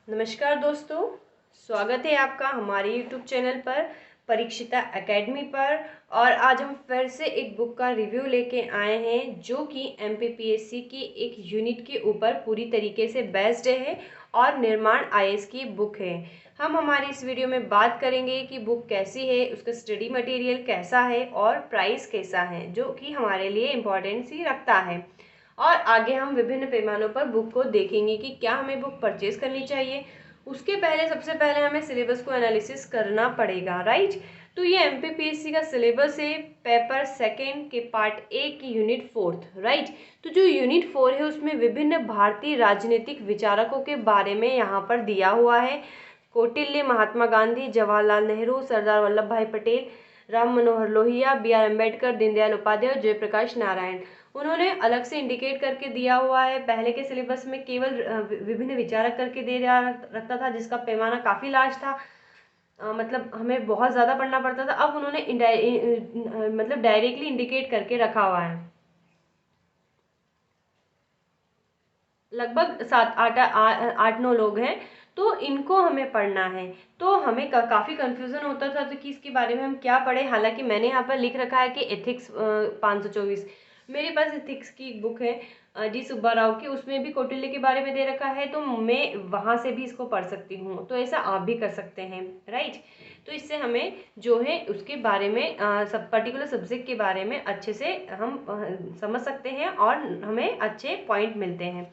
नमस्कार दोस्तों, स्वागत है आपका हमारे YouTube चैनल पर परीक्षिता एकेडमी पर। और आज हम फिर से एक बुक का रिव्यू लेके आए हैं जो कि MPPSC की एक यूनिट के ऊपर पूरी तरीके से बेस्ड है और निर्माण IAS की बुक है। हम हमारी इस वीडियो में बात करेंगे कि बुक कैसी है, उसका स्टडी मटेरियल कैसा है और प्राइस कैसा है, जो कि हमारे लिए इम्पोर्टेंस ही रखता है। और आगे हम विभिन्न पैमानों पर बुक को देखेंगे कि क्या हमें बुक परचेज करनी चाहिए। उसके पहले सबसे पहले हमें सिलेबस को एनालिसिस करना पड़ेगा, राइट। तो ये MPPSC का सिलेबस है, पेपर सेकेंड के पार्ट ए की यूनिट 4, राइट। तो जो यूनिट 4 है उसमें विभिन्न भारतीय राजनीतिक विचारकों के बारे में यहाँ पर दिया हुआ है। कौटिल्य, महात्मा गांधी, जवाहरलाल नेहरू, सरदार वल्लभ भाई पटेल, राम मनोहर लोहिया, BR अम्बेडकर, दीनदयाल उपाध्याय और जयप्रकाश नारायण। उन्होंने अलग से इंडिकेट करके दिया हुआ है। पहले के सिलेबस में केवल विभिन्न विचारक करके दे रहा रखता था, जिसका पैमाना काफ़ी लार्ज था। मतलब हमें बहुत ज़्यादा पढ़ना पड़ता था। अब उन्होंने मतलब डायरेक्टली इंडिकेट करके रखा हुआ है। लगभग 7 8 9 लोग हैं, तो इनको हमें पढ़ना है। तो हमें काफ़ी कन्फ्यूज़न होता था तो कि इसके बारे में हम क्या पढ़ें। हालांकि मैंने यहाँ पर लिख रखा है कि एथिक्स 524, मेरे पास एथिक्स की एक बुक है D सुब्बा राव की, उसमें भी कौटिल्य के बारे में दे रखा है, तो मैं वहाँ से भी इसको पढ़ सकती हूँ। तो ऐसा आप भी कर सकते हैं, राइट। तो इससे हमें जो है उसके बारे में सब पर्टिकुलर सब्जेक्ट के बारे में अच्छे से हम समझ सकते हैं और हमें अच्छे पॉइंट मिलते हैं।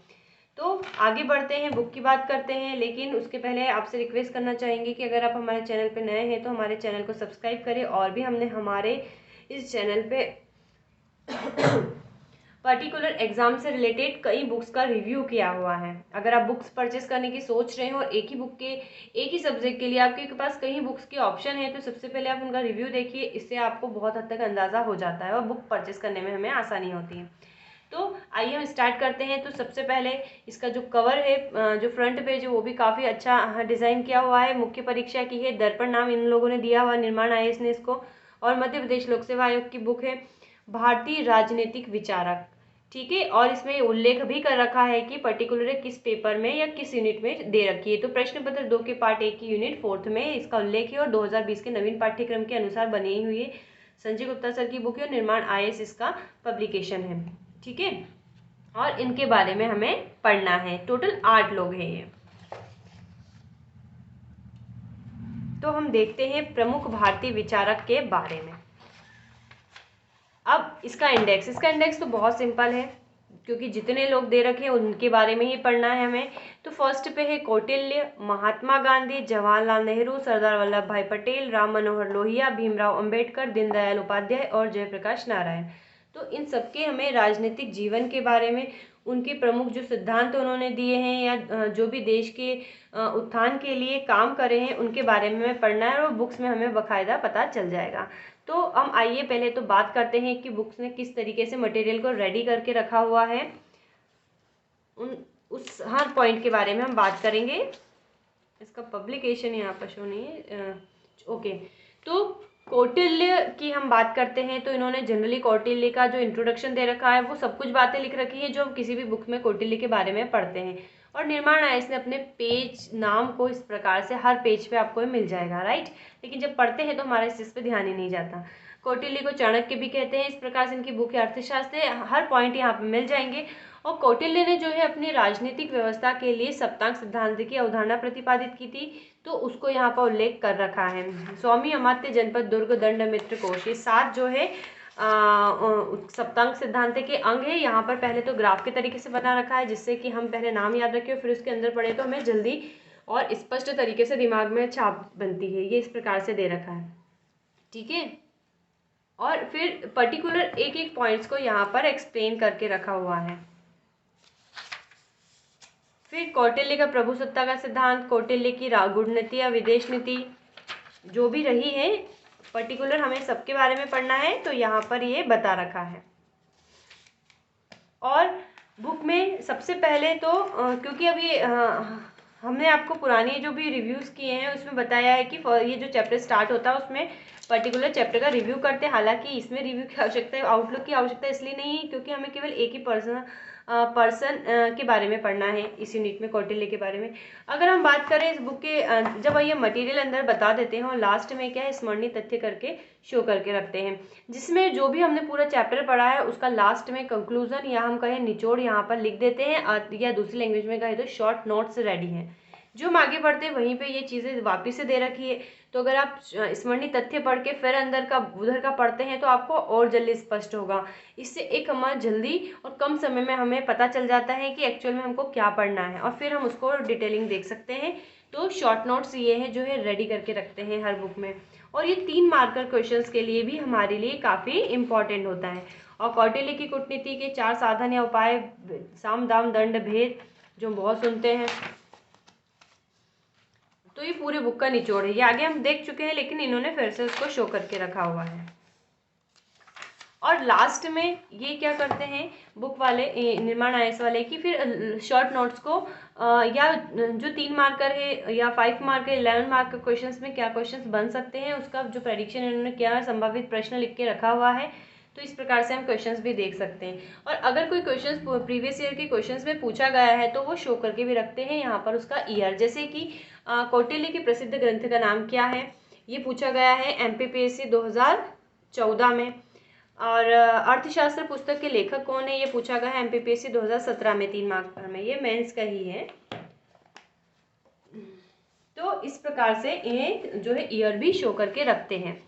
तो आगे बढ़ते हैं, बुक की बात करते हैं। लेकिन उसके पहले आपसे रिक्वेस्ट करना चाहेंगे कि अगर आप हमारे चैनल पे नए हैं तो हमारे चैनल को सब्सक्राइब करें। और भी हमने हमारे इस चैनल पे पर्टिकुलर एग्जाम से रिलेटेड कई बुक्स का रिव्यू किया हुआ है। अगर आप बुक्स परचेस करने की सोच रहे हैं और एक ही बुक के एक ही सब्जेक्ट के लिए आपके पास कई बुक्स के ऑप्शन है, तो सबसे पहले आप उनका रिव्यू देखिए। इससे आपको बहुत हद तक अंदाज़ा हो जाता है और बुक परचेस करने में हमें आसानी होती है। तो आइए हम स्टार्ट करते हैं। तो सबसे पहले इसका जो कवर है, जो फ्रंट पेज है, वो भी काफ़ी अच्छा डिज़ाइन किया हुआ है। मुख्य परीक्षा की है, दर्पण नाम इन लोगों ने दिया हुआ, निर्माण IAS ने इसको। और मध्य प्रदेश लोक सेवा आयोग की बुक है, भारतीय राजनीतिक विचारक, ठीक है। और इसमें उल्लेख भी कर रखा है कि पर्टिकुलर किस पेपर में या किस यूनिट में दे रखी है। तो प्रश्न पत्र 2 के पार्ट 1 की यूनिट 4 में इसका उल्लेख है और 2020 के नवीन पाठ्यक्रम के अनुसार बनी हुई है। संजय गुप्ता सर की बुक है और निर्माण IAS इसका पब्लिकेशन है, ठीक है। और इनके बारे में हमें पढ़ना है। टोटल 8 लोग हैं ये। तो हम देखते हैं प्रमुख भारतीय विचारक के बारे में। अब इसका इंडेक्स तो बहुत सिंपल है, क्योंकि जितने लोग दे रखे हैं उनके बारे में ही पढ़ना है हमें। तो फर्स्ट पे है कौटिल्य, महात्मा गांधी, जवाहरलाल नेहरू, सरदार वल्लभ भाई पटेल, राम मनोहर लोहिया, भीमराव अंबेडकर, दीनदयाल उपाध्याय और जयप्रकाश नारायण। तो इन सबके हमें राजनीतिक जीवन के बारे में, उनके प्रमुख जो सिद्धांत उन्होंने दिए हैं या जो भी देश के उत्थान के लिए काम करे हैं उनके बारे में हमें पढ़ना है, और बुक्स में हमें बाकायदा पता चल जाएगा। तो हम आइए पहले तो बात करते हैं कि बुक्स ने किस तरीके से मटेरियल को रेडी करके रखा हुआ है। उस हर पॉइंट के बारे में हम बात करेंगे। इसका पब्लिकेशन यहाँ पर शो नहीं है, ओके। तो कौटिल्य की हम बात करते हैं, तो इन्होंने जनरली कौटिल्य का जो इंट्रोडक्शन दे रखा है वो सब कुछ बातें लिख रखी है जो हम किसी भी बुक में कौटिल्य के बारे में पढ़ते हैं। और निर्माण IAS ने अपने पेज नाम को इस प्रकार से हर पेज पे आपको मिल जाएगा, राइट। लेकिन जब पढ़ते हैं तो हमारे इस चीज़ पे ध्यान ही नहीं जाता। कौटिल्य को चाणक्य भी कहते हैं, इस प्रकार से इनकी बुक है अर्थशास्त्र, हर पॉइंट यहाँ पे मिल जाएंगे। और कौटिल्य ने जो है अपनी राजनीतिक व्यवस्था के लिए सप्तांग सिद्धांत की अवधारणा प्रतिपादित की थी, तो उसको यहाँ पर उल्लेख कर रखा है। स्वामी अमात्य, जनपद दुर्ग, दंड मित्र, कोश, ये 7 जो है सप्तांग सिद्धांत के अंग है। यहाँ पर पहले तो ग्राफ के तरीके से बना रखा है, जिससे कि हम पहले नाम याद रखें और फिर उसके अंदर पढ़े तो हमें जल्दी और स्पष्ट तरीके से दिमाग में छाप बनती है। ये इस प्रकार से दे रखा है, ठीक है। और फिर पर्टिकुलर एक एक पॉइंट्स को यहाँ पर एक्सप्लेन करके रखा हुआ है। फिर कौटिल्य का प्रभुसत्ता का सिद्धांत, कौटिल्य की गूढ़नीति या विदेश नीति जो भी रही है, पर्टिकुलर हमें सबके बारे में पढ़ना है, तो यहाँ पर ये बता रखा है। और बुक में सबसे पहले तो क्योंकि अभी हमने आपको पुरानी जो भी रिव्यूज़ किए हैं उसमें बताया है कि ये जो चैप्टर स्टार्ट होता है उसमें पर्टिकुलर चैप्टर का रिव्यू करते हैं। हालांकि इसमें रिव्यू की आवश्यकता है, आउटलुक की आवश्यकता इसलिए नहीं है क्योंकि हमें केवल एक ही पर्सन पर्सन के बारे में पढ़ना है इस यूनिट में, कौटिल्य के बारे में। अगर हम बात करें इस बुक के, जब ये मटेरियल अंदर बता देते हैं और लास्ट में क्या है स्मरणीय तथ्य करके शो करके रखते हैं, जिसमें जो भी हमने पूरा चैप्टर पढ़ा है उसका लास्ट में कंक्लूजन या हम कहें निचोड़ यहाँ पर लिख देते हैं, या दूसरी लैंग्वेज में कहें तो शॉर्ट नोट्स रेडी हैं। जो हम आगे बढ़ते हैं वहीं पे ये चीज़ें वापस से दे रखी है, तो अगर आप स्मरणीय तथ्य पढ़ के फिर अंदर का उधर का पढ़ते हैं तो आपको और जल्दी स्पष्ट होगा। इससे एक हमारा जल्दी और कम समय में हमें पता चल जाता है कि एक्चुअल में हमको क्या पढ़ना है, और फिर हम उसको डिटेलिंग देख सकते हैं। तो शॉर्ट नोट्स ये है जो है रेडी करके रखते हैं हर बुक में, और ये 3 मार्कर क्वेश्चंस के लिए भी हमारे लिए काफ़ी इम्पॉर्टेंट होता है। और कौटिल्य की कूटनीति के 4 साधन या उपाय, साम दाम दंड भेद, जो बहुत सुनते हैं, तो ये पूरे बुक का निचोड़ है। ये आगे हम देख चुके हैं लेकिन इन्होंने फिर से उसको शो करके रखा हुआ है। और लास्ट में ये क्या करते हैं बुक वाले, निर्माण आईएएस वाले, कि फिर शॉर्ट नोट्स को या जो 3 मार्कर है या 5 मार्कर 11 मार्कर क्वेश्चंस में क्या क्वेश्चंस बन सकते हैं उसका जो प्रेडिक्शन इन्होंने किया है, संभावित प्रश्न लिख के रखा हुआ है। तो इस प्रकार से हम क्वेश्चंस भी देख सकते हैं। और अगर कोई क्वेश्चंस प्रीवियस ईयर के क्वेश्चंस में पूछा गया है तो वो शो करके भी रखते हैं यहाँ पर उसका ईयर, जैसे कि कौटिल्य के प्रसिद्ध ग्रंथ का नाम क्या है, ये पूछा गया है MPPSC 2014 में। और अर्थशास्त्र पुस्तक के लेखक कौन है, ये पूछा गया है MPPSC 2017 में 3 मार्कर में, ये मेंस का ही है। तो इस प्रकार से इन्हें जो है ईयर भी शो करके रखते हैं।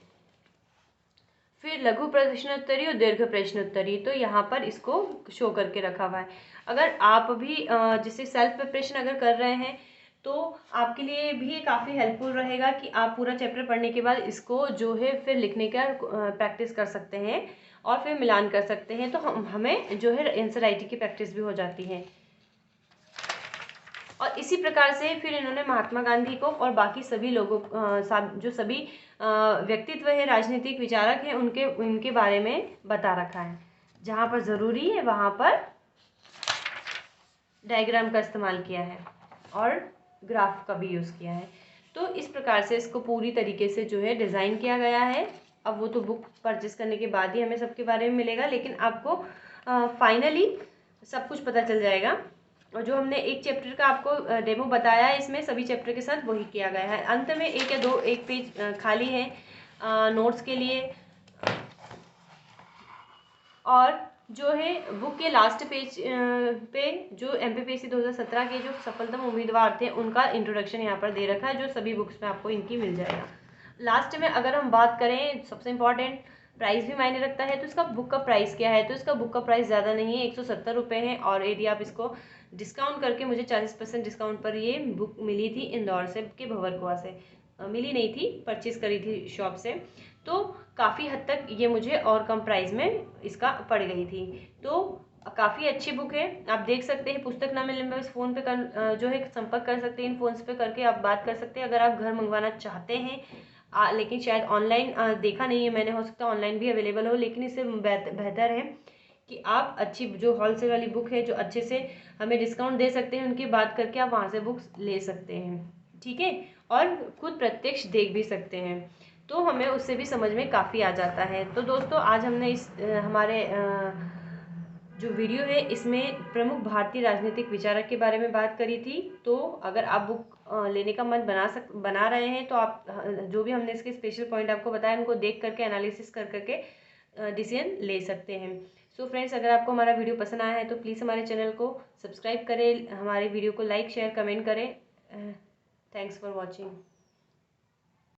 फिर लघु प्रश्नोत्तरी और दीर्घ प्रश्नोत्तरी, तो यहाँ पर इसको शो करके रखा हुआ है। अगर आप भी जैसे सेल्फ प्रिपरेशन अगर कर रहे हैं तो आपके लिए भी काफ़ी हेल्पफुल रहेगा कि आप पूरा चैप्टर पढ़ने के बाद इसको जो है फिर लिखने का प्रैक्टिस कर सकते हैं और फिर मिलान कर सकते हैं, तो हमें जो है आंसर राइटिंग की प्रैक्टिस भी हो जाती है। और इसी प्रकार से फिर इन्होंने महात्मा गांधी को और बाकी सभी लोगों जो सभी व्यक्तित्व है, राजनीतिक विचारक हैं, उनके बारे में बता रखा है। जहाँ पर ज़रूरी है वहाँ पर डायग्राम का इस्तेमाल किया है और ग्राफ का भी यूज़ किया है। तो इस प्रकार से इसको पूरी तरीके से जो है डिज़ाइन किया गया है। अब वो तो बुक परचेस करने के बाद ही हमें सबके बारे में मिलेगा, लेकिन आपको फाइनली सब कुछ पता चल जाएगा। और जो हमने एक चैप्टर का आपको डेमो बताया है, इसमें सभी चैप्टर के साथ वही किया गया है। अंत में एक पेज खाली है नोट्स के लिए, और जो है बुक के लास्ट पेज पे जो MPPSC 2017 के जो सफलतम उम्मीदवार थे उनका इंट्रोडक्शन यहाँ पर दे रखा है, जो सभी बुक्स में आपको इनकी मिल जाएगा। लास्ट में अगर हम बात करें, सबसे इम्पॉर्टेंट प्राइस भी मायने रखता है, तो इसका बुक का प्राइस क्या है, तो इसका बुक का प्राइस ज़्यादा नहीं है, 170 रुपये है। और यदि आप इसको डिस्काउंट करके, मुझे 40% डिस्काउंट पर ये बुक मिली थी इंदौर से के भंवरकुआ से, मिली नहीं थी, परचेज़ करी थी शॉप से, तो काफ़ी हद तक ये मुझे और कम प्राइस में इसका पड़ गई थी। तो काफ़ी अच्छी बुक है, आप देख सकते हैं। पुस्तक ना मिलने में इस फ़ोन पे जो है संपर्क कर सकते हैं, इन फ़ोन्स पे करके आप बात कर सकते हैं अगर आप घर मंगवाना चाहते हैं। लेकिन शायद ऑनलाइन देखा नहीं है मैंने, हो सकता है ऑनलाइन भी अवेलेबल हो, लेकिन इससे बेहतर है कि आप अच्छी जो होलसेल वाली बुक है जो अच्छे से हमें डिस्काउंट दे सकते हैं, उनकी बात करके आप वहाँ से बुक्स ले सकते हैं, ठीक है, और खुद प्रत्यक्ष देख भी सकते हैं, तो हमें उससे भी समझ में काफ़ी आ जाता है। तो दोस्तों आज हमने इस हमारे जो वीडियो है इसमें प्रमुख भारतीय राजनीतिक विचारक के बारे में बात करी थी। तो अगर आप बुक लेने का मन बना रहे हैं तो आप जो भी हमने इसके स्पेशल पॉइंट आपको बताया उनको देख करके एनालिसिस कर करके डिसीजन ले सकते हैं। सो फ्रेंड्स, अगर आपको हमारा वीडियो पसंद आया है तो प्लीज़ हमारे चैनल को सब्सक्राइब करें, हमारे वीडियो को लाइक शेयर कमेंट करें। Thanks for watching.